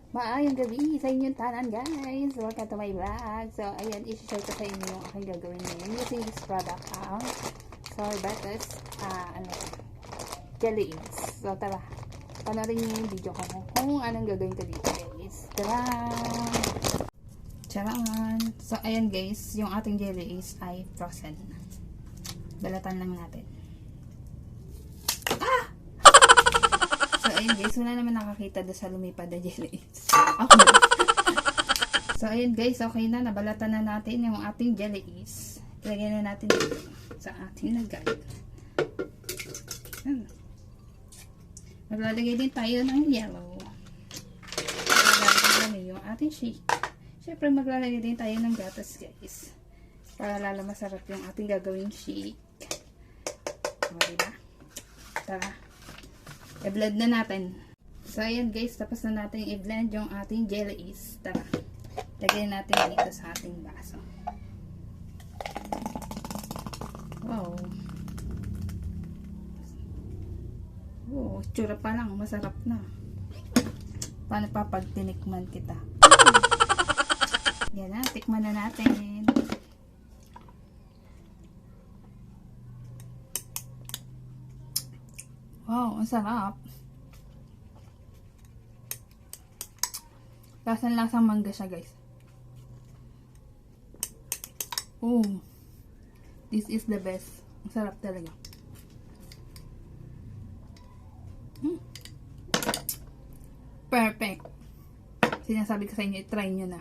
Maayong gabi sa inyong tanan, guys. Welcome to my vlog. So, ayan, i-share ko sa inyo yung aking gagawin ngayon using this product, ang Sorbetes, Jelly Ins. So, tara, panoorin niyo yung video ko kung anong gagawin ko dito, guys. Tara! Charan! So, ayan, guys, yung ating Jelly Ins ay frozen. Balatan lang natin. So, ayun guys, wala naman nakakita doon sa lumipad na jelly. Okay. So, ayun guys, okay na. Nabalatan na natin yung ating jelly is. Ilagay na natin dito sa ating lagay. Maglalagay din tayo ng yellow. Maglalagay namin yung ating shake. Siyempre, maglalagay din tayo ng gatas guys. Para lalo masarap yung ating gagawing shake. O, diba? Tara. I-blend na natin. So, ayan guys, tapos na natin i-blend yung ating jelly is. Tara, lagyan natin dito sa ating baso. Wow. Oh, tsura pa lang, masarap na. Paano pa pag tinikman kita? Yan na, tikman na natin. Wow, ang sarap. Lasang mangga siya, guys. Oh, this is the best. Ang sarap talaga. Perfect. Sinasabi ko sa inyo, i-try nyo na.